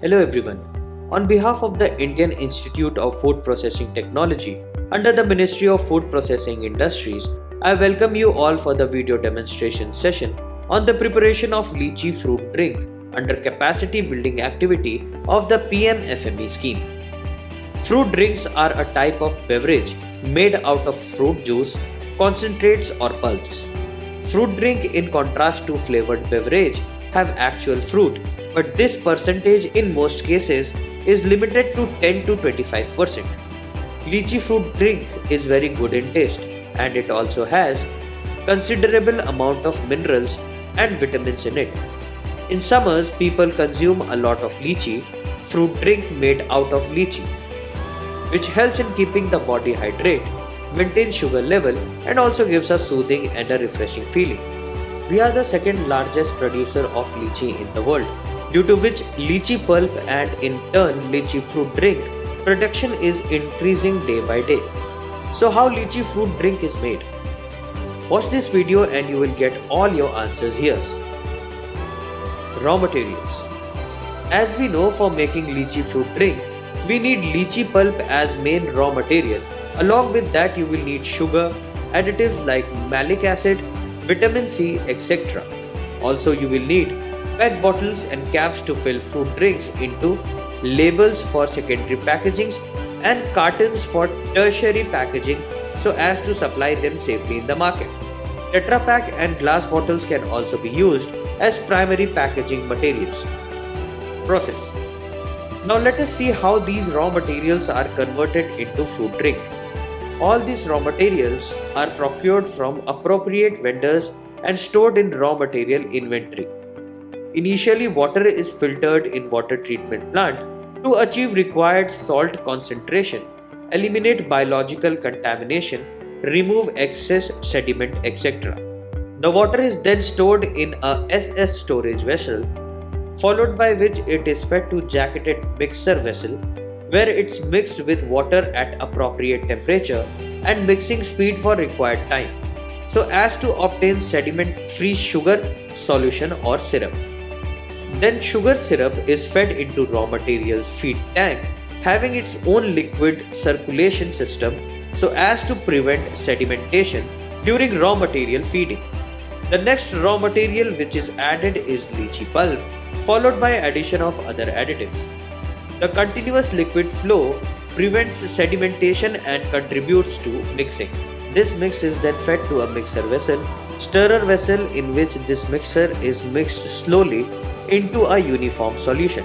Hello everyone. On behalf of the Indian Institute of Food Processing Technology under the Ministry of Food Processing Industries, I welcome you all for the video demonstration session on the preparation of lychee fruit drink under capacity building activity of the PMFME scheme. Fruit drinks are a type of beverage made out of fruit juice, concentrates or pulps. Fruit drink, in contrast to flavored beverage, have actual fruit, but this percentage in most cases is limited to 10 to 25%. Lychee fruit drink is very good in taste and it also has considerable amount of minerals and vitamins in it. In summers, people consume a lot of lychee fruit drink made out of lychee, which helps in keeping the body hydrated, maintains sugar level and also gives a soothing and a refreshing feeling. We are the second largest producer of lychee in the world, due to which lychee pulp and in turn lychee fruit drink production is increasing day by day. So how lychee fruit drink is made? Watch this video and you will get all your answers here. Raw materials. As we know, for making lychee fruit drink, we need lychee pulp as main raw material. Along with that, you will need sugar, additives like malic acid, vitamin C, etc. Also, you will need PET bottles and caps to fill fruit drinks into, labels for secondary packagings and cartons for tertiary packaging so as to supply them safely in the market. Tetra Pak and glass bottles can also be used as primary packaging materials. Process. Now let us see how these raw materials are converted into fruit drink. All these raw materials are procured from appropriate vendors and stored in raw material inventory. Initially, water is filtered in water treatment plant to achieve required salt concentration, eliminate biological contamination, remove excess sediment, etc. The water is then stored in a SS storage vessel, followed by which it is fed to jacketed mixer vessel, where it's mixed with water at appropriate temperature and mixing speed for required time, so as to obtain sediment-free sugar solution or syrup. Then sugar syrup is fed into raw materials feed tank, having its own liquid circulation system so as to prevent sedimentation during raw material feeding. The next raw material which is added is lychee pulp, followed by addition of other additives. The continuous liquid flow prevents sedimentation and contributes to mixing. This mix is then fed to a mixer vessel, stirrer vessel, in which this mixer is mixed slowly into a uniform solution,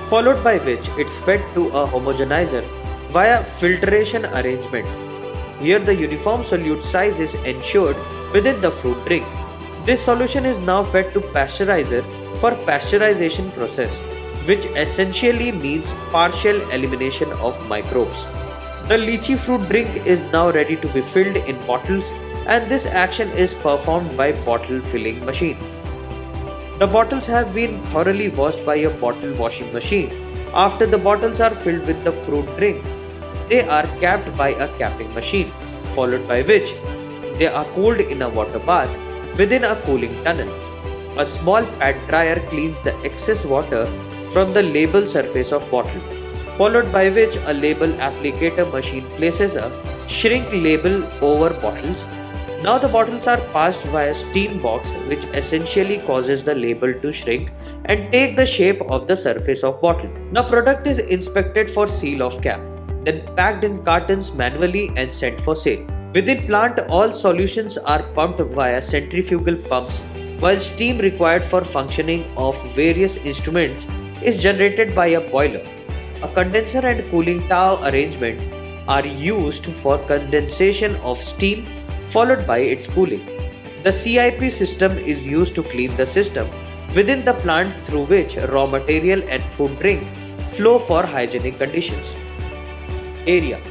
followed by which it's fed to a homogenizer via filtration arrangement. Here the uniform solute size is ensured within the fruit drink. This solution is now fed to pasteurizer for pasteurization process, which essentially means partial elimination of microbes. The lychee fruit drink is now ready to be filled in bottles, and this action is performed by bottle filling machine. The bottles have been thoroughly washed by a bottle washing machine. After the bottles are filled with the fruit drink, they are capped by a capping machine, followed by which they are cooled in a water bath within a cooling tunnel. A small pad dryer cleans the excess water from the label surface of bottle, followed by which a label applicator machine places a shrink label over bottles. Now the bottles are passed via steam box, which essentially causes the label to shrink and take the shape of the surface of bottle. Now product is inspected for seal of cap, then packed in cartons manually and sent for sale. Within plant, all solutions are pumped via centrifugal pumps, while steam required for functioning of various instruments is generated by a boiler. A condenser and cooling tower arrangement are used for condensation of steam, followed by its cooling. The CIP system is used to clean the system within the plant through which raw material and food drink flow for hygienic conditions. Area.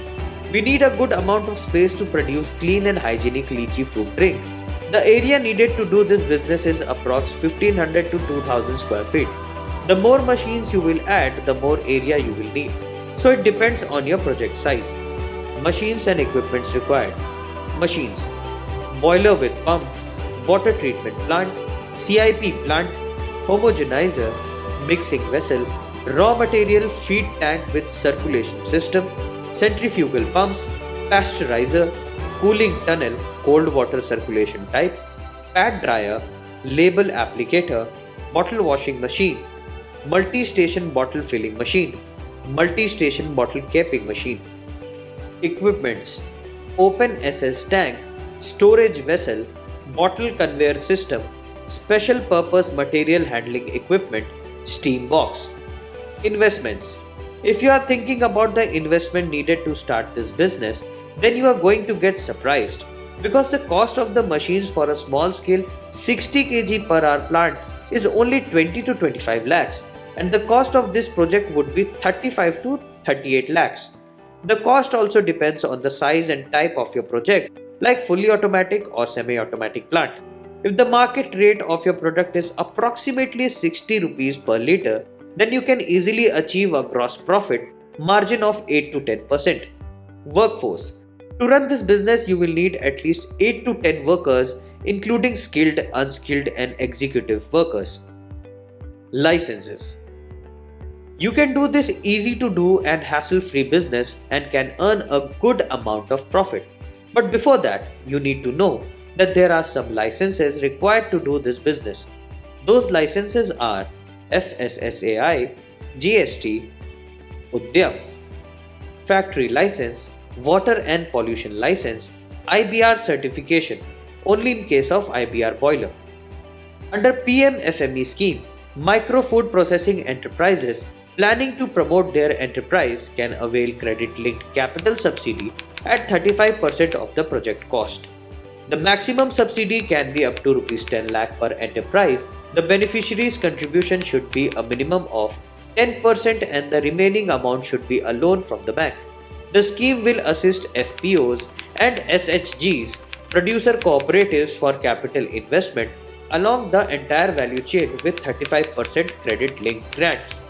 We need a good amount of space to produce clean and hygienic lychee fruit drink. The area needed to do this business is approx 1500 to 2000 square feet. The more machines you will add, the more area you will need. So it depends on your project size. Machines and equipments required. Machines: boiler with pump, water treatment plant, CIP plant, homogenizer, mixing vessel, raw material feed tank with circulation system, centrifugal pumps, pasteurizer, cooling tunnel, cold water circulation type, pad dryer, label applicator, bottle washing machine, multi-station bottle filling machine, multi-station bottle capping machine. Equipments: open SS tank, storage vessel, bottle conveyor system, special purpose material handling equipment, steam box. Investments: if you are thinking about the investment needed to start this business, then you are going to get surprised because the cost of the machines for a small scale 60 kg per hour plant is only 20 to 25 lakhs, and the cost of this project would be 35 to 38 lakhs. The cost also depends on the size and type of your project, like fully automatic or semi-automatic plant. If the market rate of your product is approximately 60 rupees per liter, then you can easily achieve a gross profit margin of 8 to 10%. Workforce: to run this business, you will need at least 8 to 10 workers, including skilled, unskilled, and executive workers. Licenses: you can do this easy to do and hassle-free business and can earn a good amount of profit. But before that, you need to know that there are some licenses required to do this business. Those licenses are FSSAI, GST, Udyam, Factory License, Water and Pollution License, IBR certification, only in case of IBR boiler. Under PMFME scheme, micro food processing enterprises planning to promote their enterprise can avail credit-linked capital subsidy at 35% of the project cost. The maximum subsidy can be up to Rs 10 lakh per enterprise. The beneficiary's contribution should be a minimum of 10% and the remaining amount should be a loan from the bank. The scheme will assist FPOs and SHGs, producer cooperatives, for capital investment along the entire value chain with 35% credit-linked grants.